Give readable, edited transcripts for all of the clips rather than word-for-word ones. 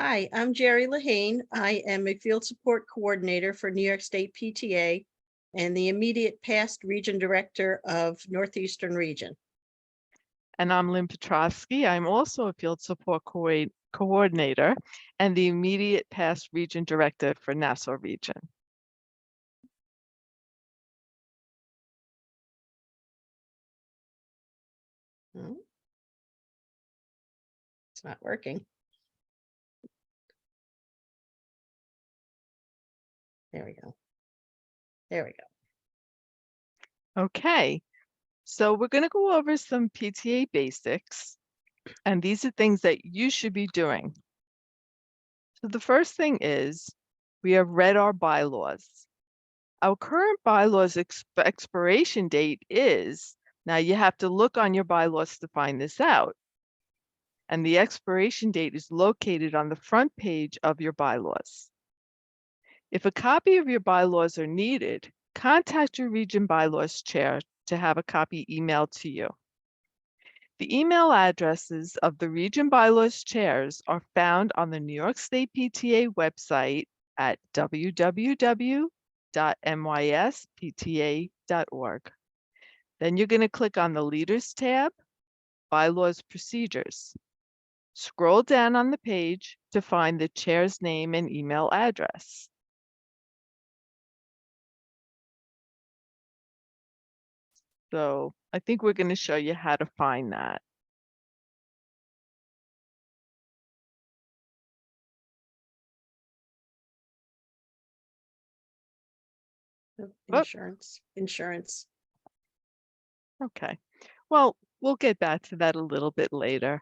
Hi, I'm Jerry Lahane. I am a field support coordinator for New York State PTA and the immediate past region director of Northeastern Region. And I'm Lynn Petrovsky. I'm also a field support coordinator and the immediate past region director for Nassau Region. Hmm. It's not working. There we go. There we go. Okay, so we're going to go over some PTA basics, and these are things that you should be doing. So the first thing is we have read our bylaws. Our current bylaws expiration date is, now you have to look on your bylaws to find this out. And the expiration date is located on the front page of your bylaws. If a copy of your bylaws are needed, contact your region bylaws chair to have a copy emailed to you. The email addresses of the region bylaws chairs are found on the New York State PTA website at www.nyspta.org. Then you're going to click on the Leaders tab, Bylaws Procedures. Scroll down on the page to find the chair's name and email address. So I think we're going to show you how to find that. Insurance. Okay. Well, we'll get back to that a little bit later.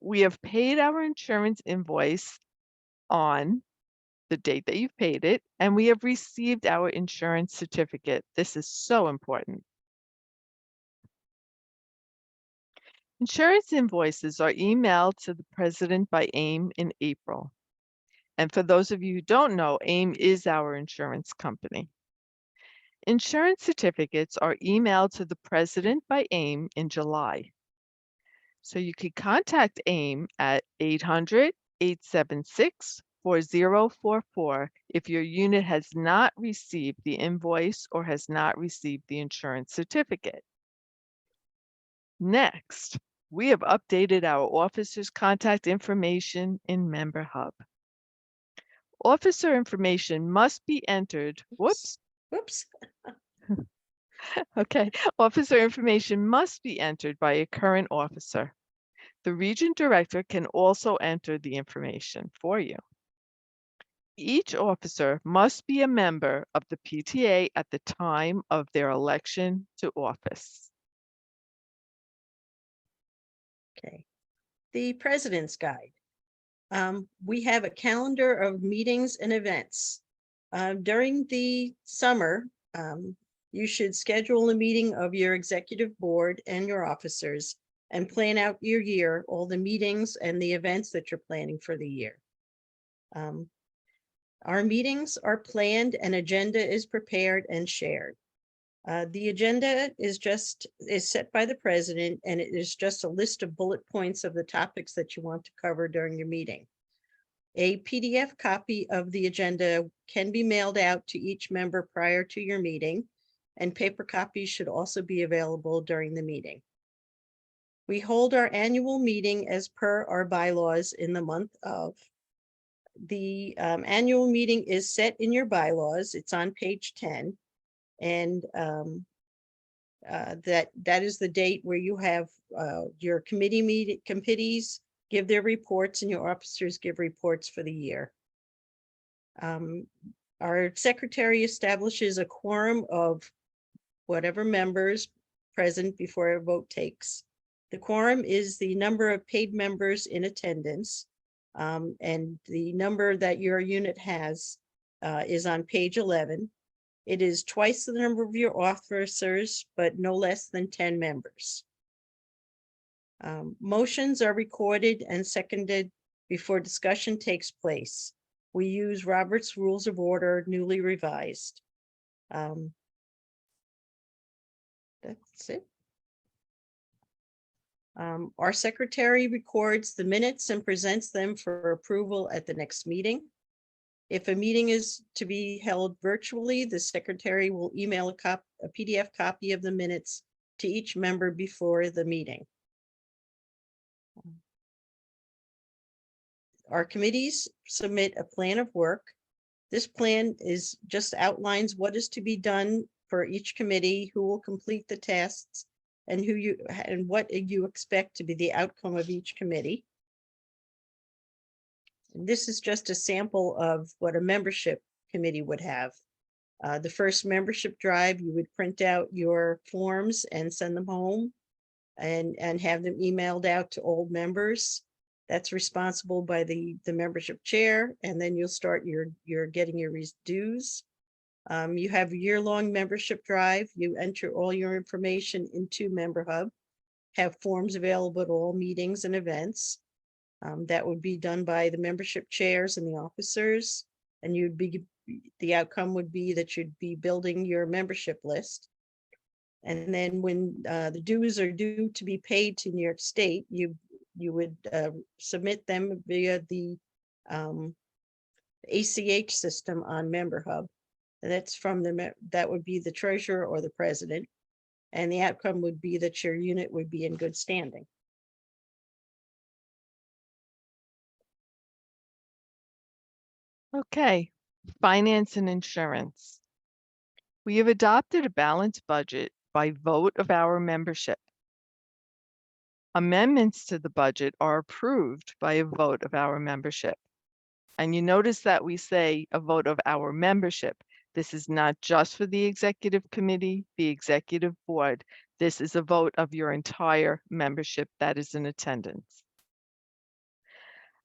We have paid our insurance invoice on the date that you've paid it, and we have received our insurance certificate. This is so important. Insurance invoices are emailed to the president by AIM in April. And for those of you who don't know, AIM is our insurance company. Insurance certificates are emailed to the president by AIM in July. So you can contact AIM at 800-876-4044 if your unit has not received the invoice or has not received the insurance certificate. Next, we have updated our officers' contact information in Member Hub. Officer information must be entered. Whoops. Okay. Officer information must be entered by a current officer. The region director can also enter the information for you. Each officer must be a member of the PTA at the time of their election to office. Okay. The President's Guide. We have a calendar of meetings and events. During the summer, you should schedule a meeting of your executive board and your officers and plan out your year, all the meetings and the events that you're planning for the year. Our meetings are planned, an agenda is prepared and shared. The agenda is set by the president, and it is just a list of bullet points of the topics that you want to cover during your meeting. A PDF copy of the agenda can be mailed out to each member prior to your meeting, and paper copies should also be available during the meeting. We hold our annual meeting as per our bylaws in the month of. The annual meeting is set in your bylaws. It's on page 10. And that is the date where you have your committees give their reports and your officers give reports for the year. Our secretary establishes a quorum of whatever members present before a vote takes. The quorum is the number of paid members in attendance, and the number that your unit has is on page 11. It is twice the number of your officers, but no less than 10 members. Motions are recorded and seconded before discussion takes place. We use Robert's Rules of Order, newly revised. That's it. Our secretary records the minutes and presents them for approval at the next meeting. If a meeting is to be held virtually, the secretary will email a PDF copy of the minutes to each member before the meeting. Our committees submit a plan of work. This plan just outlines what is to be done for each committee, who will complete the tasks, and what you expect to be the outcome of each committee. And this is just a sample of what a membership committee would have. The first membership drive, you would print out your forms and send them home and have them emailed out to all members. That's responsible by the membership chair, and then you'll start your getting your dues. You have a year-long membership drive. You enter all your information into Member Hub, have forms available at all meetings and events. That would be done by the membership chairs and the officers, and the outcome would be that you'd be building your membership list. And then when the dues are due to be paid to New York State, you would submit them via the ACH system on Member Hub. And that's that would be the treasurer or the president. And the outcome would be that your unit would be in good standing. Okay, finance and insurance. We have adopted a balanced budget by vote of our membership. Amendments to the budget are approved by a vote of our membership. And you notice that we say a vote of our membership. This is not just for the executive committee, the executive board. This is a vote of your entire membership that is in attendance.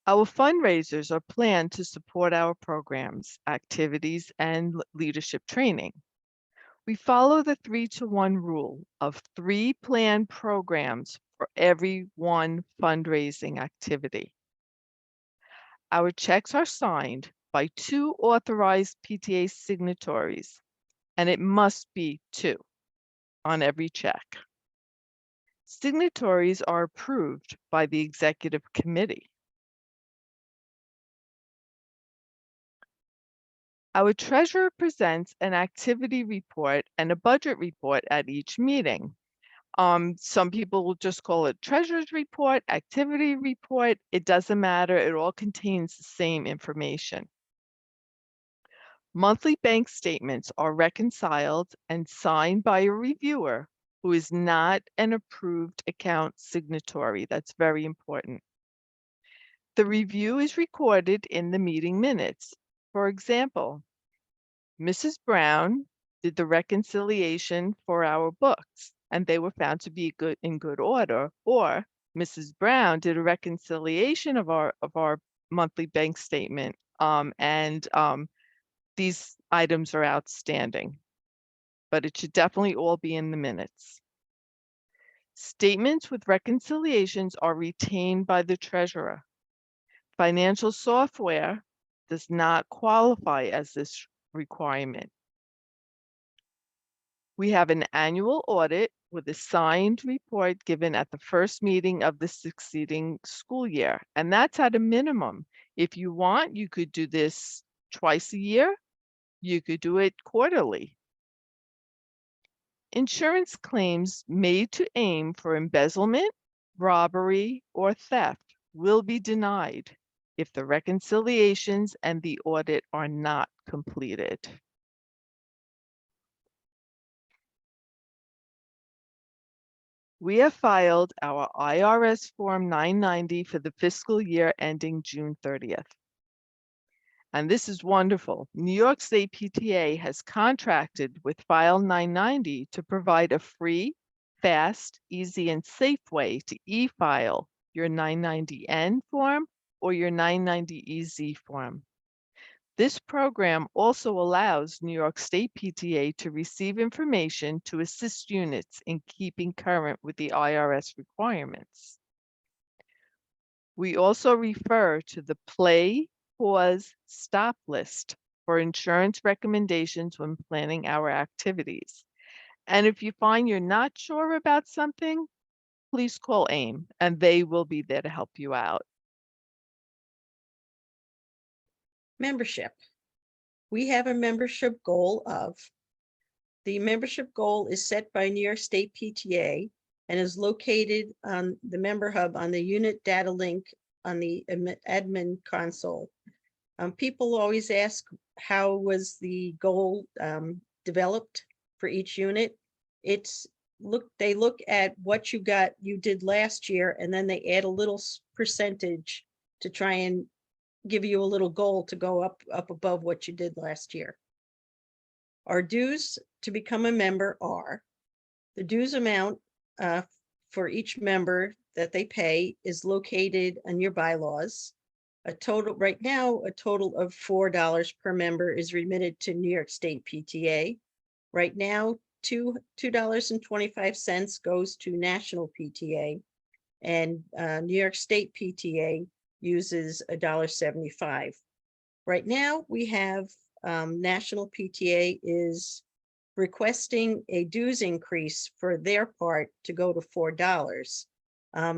Our fundraisers are planned to support our programs, activities, and leadership training. We follow the 3-to-1 rule of 3 planned programs for every 1 fundraising activity. Our checks are signed by 2 authorized PTA signatories, and it must be 2 on every check. Signatories are approved by the executive committee. Our treasurer presents an activity report and a budget report at each meeting. Some people will just call it treasurer's report, activity report. It doesn't matter. It all contains the same information. Monthly bank statements are reconciled and signed by a reviewer who is not an approved account signatory. That's very important. The review is recorded in the meeting minutes. For example, Mrs. Brown did the reconciliation for our books, and they were found to be in good order, or Mrs. Brown did a reconciliation of our monthly bank statement, and these items are outstanding, but it should definitely all be in the minutes. Statements with reconciliations are retained by the treasurer. Financial software does not qualify as this requirement. We have an annual audit with a signed report given at the first meeting of the succeeding school year, and that's at a minimum. If you want, you could do this twice a year. You could do it quarterly. Insurance claims made to aim for embezzlement, robbery, or theft will be denied if the reconciliations and the audit are not completed. We have filed our IRS Form 990 for the fiscal year ending June 30th. And this is wonderful. New York State PTA has contracted with File 990 to provide a free, fast, easy, and safe way to e-file your 990N form or your 990EZ form. This program also allows New York State PTA to receive information to assist units in keeping current with the IRS requirements. We also refer to the Play, Pause, Stop list for insurance recommendations when planning our activities. And if you find you're not sure about something, please call AIM and they will be there to help you out. Membership. We have a membership goal of, the membership goal is set by New York State PTA and is located on the member hub on the unit data link on the admin console. People always ask, how was the goal developed for each unit? They look at what you did last year, and then they add a little percentage to try and give you a little goal to go up above what you did last year. Our dues to become a member are, the dues amount for each member that they pay is located on your bylaws. Right now, a total of $4 per member is remitted to New York State PTA. Right now, $2.25 goes to National PTA, and New York State PTA uses $1.75. Right now, we have National PTA is requesting a dues increase for their part to go to $4.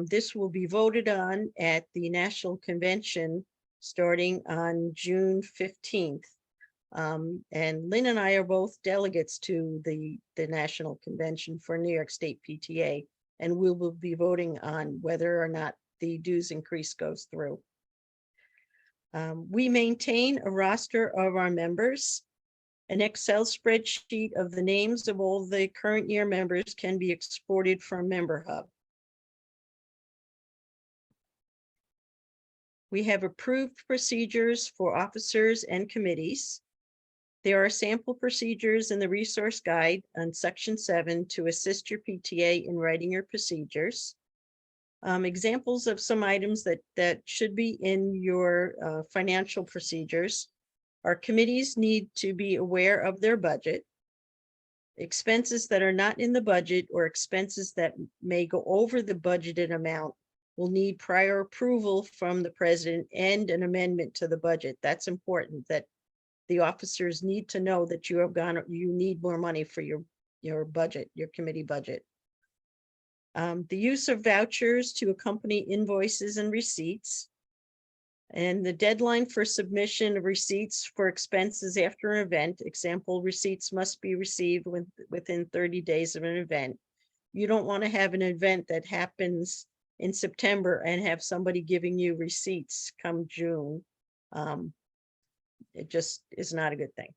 This will be voted on at the National Convention starting on June 15th. And Lynn and I are both delegates to the National Convention for New York State PTA, and we will be voting on whether or not the dues increase goes through. We maintain a roster of our members. An Excel spreadsheet of the names of all the current year members can be exported from Member Hub. We have approved procedures for officers and committees. There are sample procedures in the resource guide on section 7 to assist your PTA in writing your procedures. Examples of some items that should be in your financial procedures. Our committees need to be aware of their budget. Expenses that are not in the budget or expenses that may go over the budgeted amount will need prior approval from the president and an amendment to the budget. That's important, that the officers need to know that you need more money for your budget, your committee budget. The use of vouchers to accompany invoices and receipts. And the deadline for submission of receipts for expenses after an event, example, receipts must be received within 30 days of an event. You don't want to have an event that happens in September and have somebody giving you receipts come June. It just is not a good thing.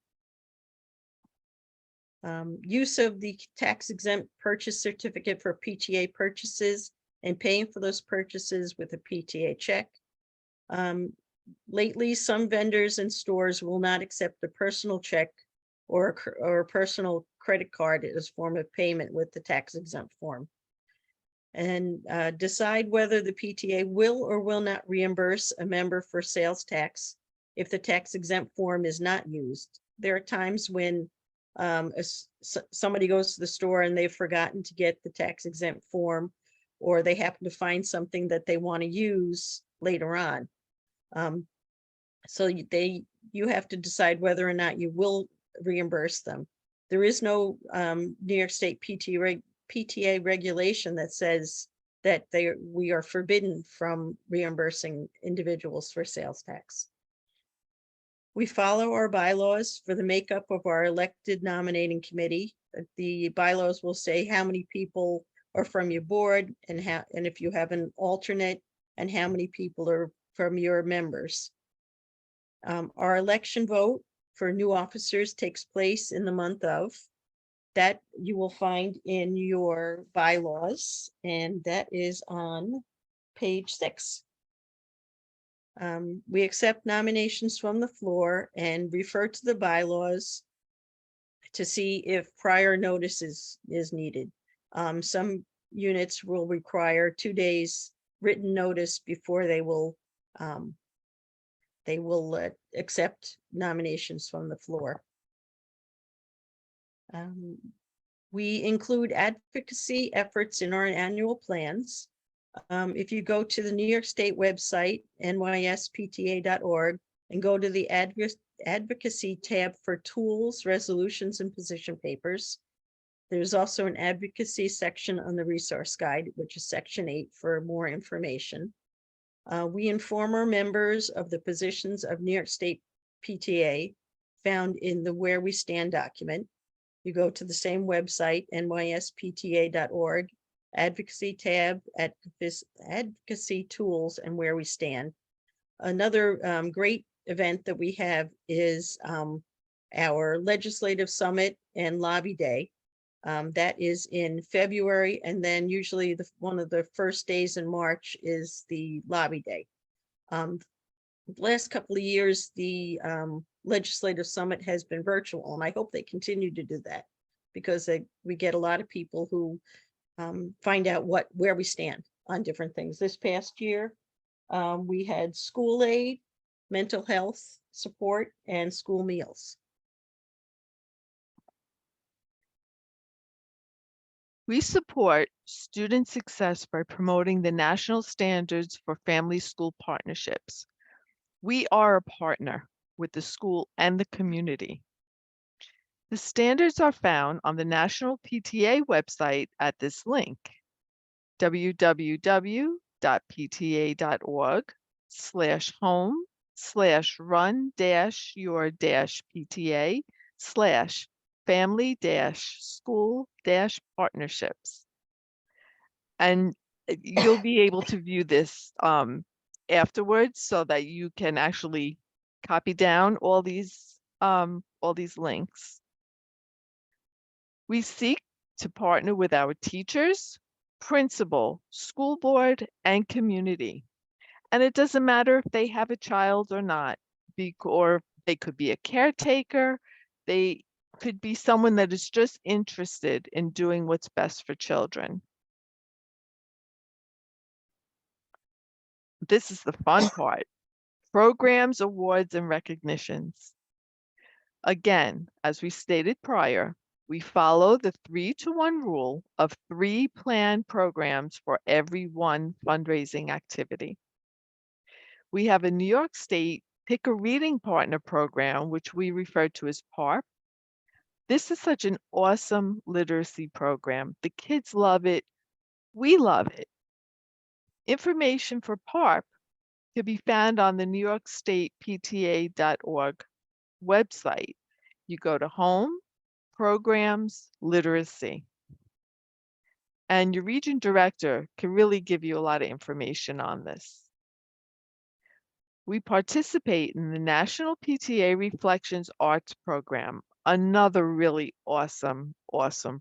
Use of the tax exempt purchase certificate for PTA purchases and paying for those purchases with a PTA check. Lately, some vendors and stores will not accept a personal check or a personal credit card as a form of payment with the tax exempt form. And decide whether the PTA will or will not reimburse a member for sales tax if the tax exempt form is not used. There are times when somebody goes to the store and they've forgotten to get the tax exempt form, or they happen to find something that they want to use later on. So you have to decide whether or not you will reimburse them. There is no New York State PTA regulation that says that we are forbidden from reimbursing individuals for sales tax. We follow our bylaws for the makeup of our elected nominating committee. The bylaws will say how many people are from your board and if you have an alternate, and how many people are from your members. Our election vote for new officers takes place in the month of. That you will find in your bylaws, and that is on page 6. We accept nominations from the floor and refer to the bylaws to see if prior notice is needed. Some units will require 2 days written notice before they will accept nominations from the floor. We include advocacy efforts in our annual plans. If you go to the New York State website, nyspta.org, and go to the advocacy tab for tools, resolutions, and position papers, There's also an advocacy section on the resource guide, which is section 8 for more information. We inform our members of the positions of New York State PTA found in the Where We Stand document. You go to the same website, nyspta.org, advocacy tab, advocacy tools, and Where We Stand. Another great event that we have is our legislative summit and lobby day. That is in February, and then usually one of the first days in March is the lobby day. The last couple of years, the legislative summit has been virtual, and I hope they continue to do that, because we get a lot of people who find out where we stand on different things. This past year, we had school aid, mental health support, and school meals. We support student success by promoting the national standards for family school partnerships. We are a partner with the school and the community. The standards are found on the National PTA website at this link, www.pta.org/home/run-your-PTA/family-school-partnerships. And you'll be able to view this afterwards, so that you can actually copy down all these links. We seek to partner with our teachers, principal, school board, and community. And it doesn't matter if they have a child or not, or they could be a caretaker, they could be someone that is just interested in doing what's best for children. This is the fun part: programs, awards, and recognitions. Again, as we stated prior, we follow the 3-to-1 rule of 3 planned programs for every 1 fundraising activity. We have a New York State Pick a Reading Partner program, which we refer to as PARP. This is such an awesome literacy program. The kids love it. We love it. Information for PARP can be found on the New York State PTA.org website. You go to Home, Programs, Literacy. And your region director can really give you a lot of information on this. We participate in the National PTA Reflections Arts Program, another really awesome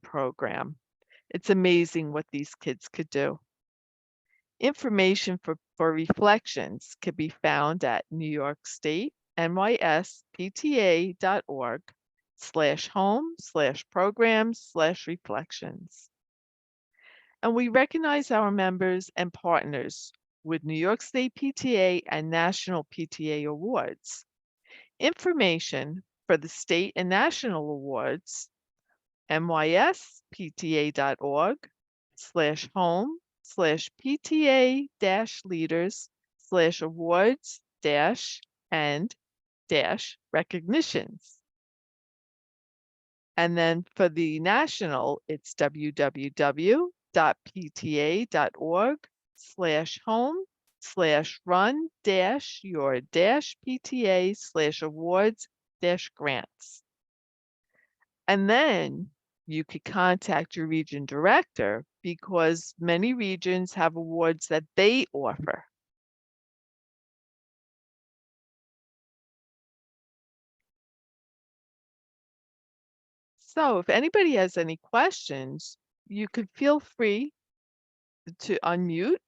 program. It's amazing what these kids could do. Information for reflections can be found at New York State nyspta.org/home/programs/reflections. And we recognize our members and partners with New York State PTA and National PTA awards. Information for the state and national awards: nysPTA.org/home/PTA-leaders/awards-and-recognitions. And then for the national, it's www.pta.org/home/run-your-PTA/awards-grants. And then you could contact your region director, because many regions have awards that they offer. So if anybody has any questions, you could feel free to unmute,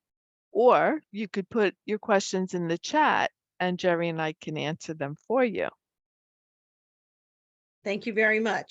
or you could put your questions in the chat and Jerry and I can answer them for you. Thank you very much.